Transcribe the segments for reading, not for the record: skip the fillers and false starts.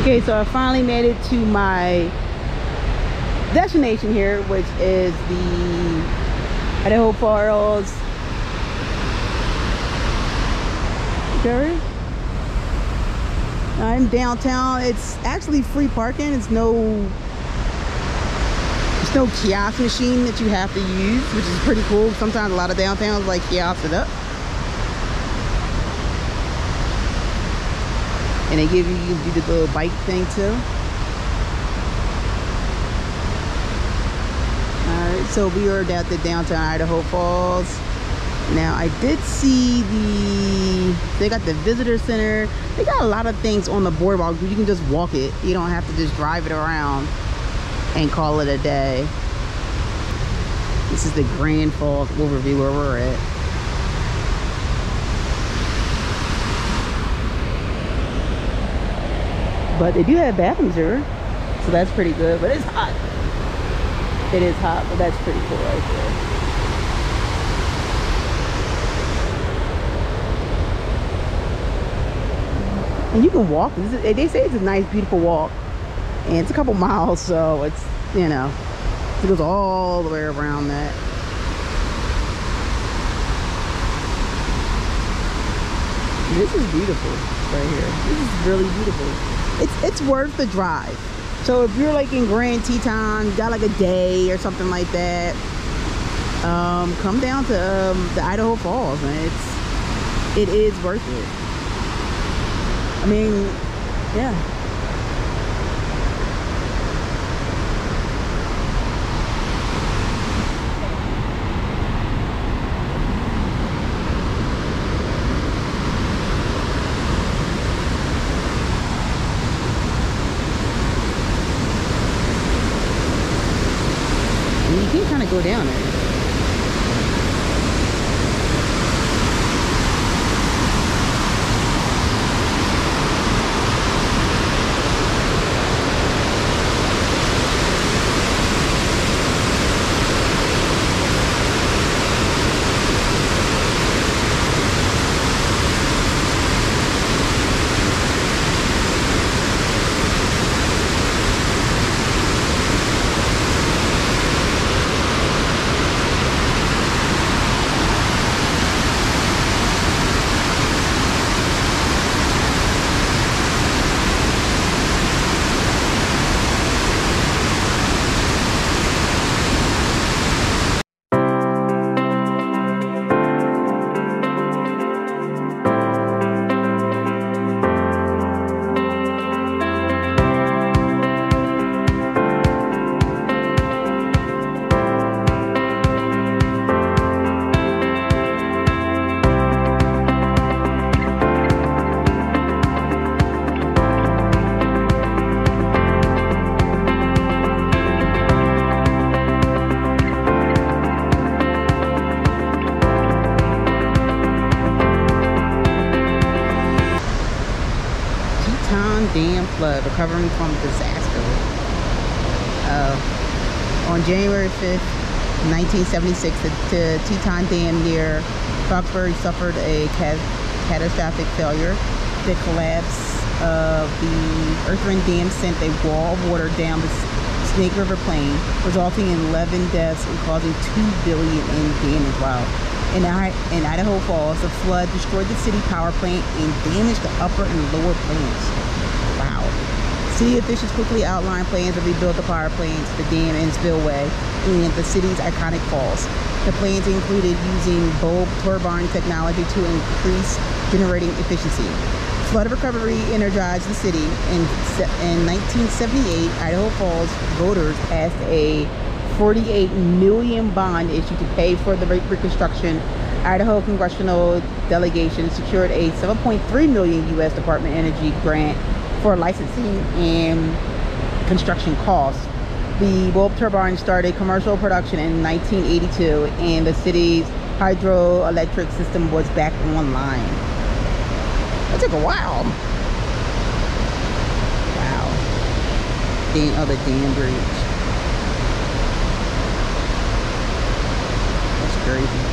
Okay, so I finally made it to my destination here, which is the Idaho Falls. Okay. I'm downtown. It's actually free parking. There's no kiosk machine that you have to use, which is pretty cool. Sometimes a lot of downtowns like kiosk it up. And they give you can do the little bike thing too. Alright, so we are at the downtown Idaho Falls. Now I did see they got the visitor center. They got a lot of things on the boardwalk. You can just walk it. You don't have to just drive it around and call it a day. This is the Grand Falls overview where we're at. But they do have bathrooms here, so that's pretty good. But it's hot. It is hot, but that's pretty cool right there. And you can walk. They say it's a nice, beautiful walk. And it's a couple miles, so it's, you know, it goes all the way around that. This is beautiful right here. This is really beautiful. It's worth the drive. So if you're like in Grand Teton, got like a day or something like that, come down to the Idaho Falls, man. It is worth it. I mean, yeah. You can kind of go down there. Dam flood, recovering from disaster. On January 5th, 1976, the Teton Dam near Foxbury suffered a catastrophic failure. The collapse of the Earthring Dam sent a wall of water down the Snake River Plain, resulting in 11 deaths and causing $2 billion in damage. Wow. In Idaho Falls, the flood destroyed the city power plant and damaged the upper and lower plants. Wow. City officials quickly outlined plans to rebuild the power plants, the dam and spillway, and the city's iconic falls. The plans included using bulb turbine technology to increase generating efficiency. Flood recovery energized the city. In 1978, Idaho Falls voters passed a $48 million bond issue to pay for the reconstruction. Idaho congressional delegation secured a $7.3 million U.S. Department of Energy grant for licensing and construction costs. The bulb turbine started commercial production in 1982, and the city's hydroelectric system was back online. That took a while. Wow. The dam bridge. That's crazy.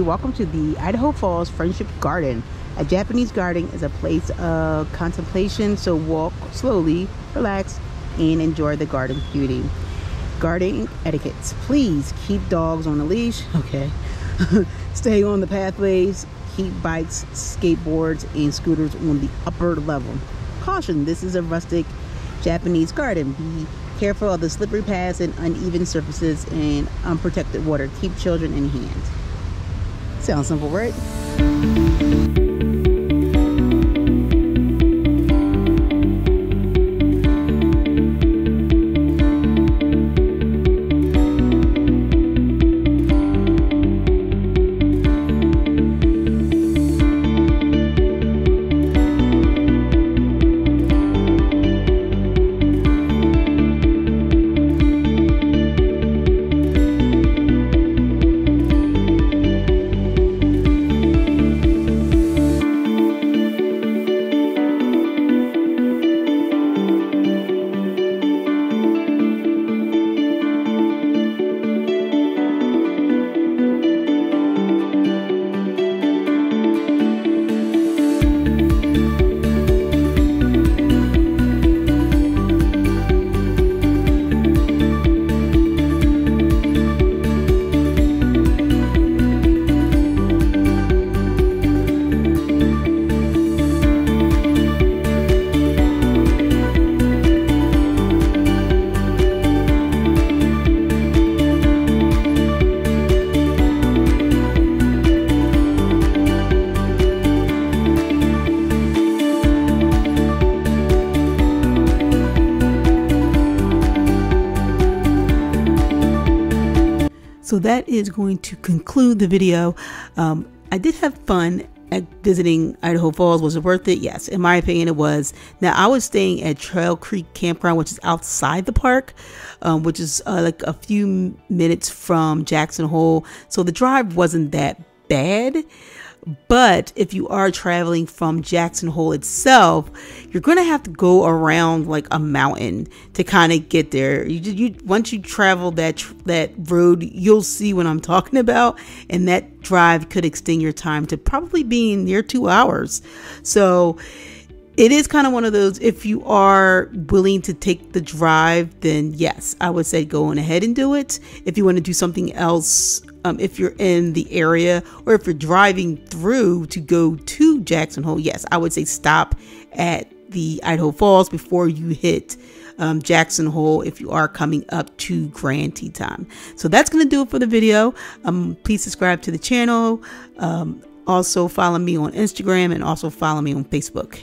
welcome to the Idaho Falls Friendship Garden. A Japanese garden is a place of contemplation, so walk slowly, relax, and enjoy the garden beauty. Garden etiquettes. Please keep dogs on a leash. Okay. Stay on the pathways. Keep bikes, skateboards, and scooters on the upper level. Caution, this is a rustic Japanese garden. Be careful of the slippery paths and uneven surfaces and unprotected water. Keep children in hand. Sounds simple, right? So that is going to conclude the video. I did have fun at visiting Idaho Falls. Was it worth it? Yes, in my opinion it was. Now I was staying at Trail Creek Campground, which is outside the park, which is like a few minutes from Jackson Hole. So the drive wasn't that bad. But if you are traveling from Jackson Hole itself, you're going to have to go around like a mountain to kind of get there. Once you travel that road, you'll see what I'm talking about. And that drive could extend your time to probably being near 2 hours. So it is kind of one of those, if you are willing to take the drive, then yes, I would say go on ahead and do it. If you want to do something else, if you're in the area or if you're driving through to go to Jackson Hole, yes, I would say stop at the Idaho Falls before you hit Jackson Hole if you are coming up to Grand Teton. So that's going to do it for the video. Please subscribe to the channel. Also follow me on Instagram and also follow me on Facebook.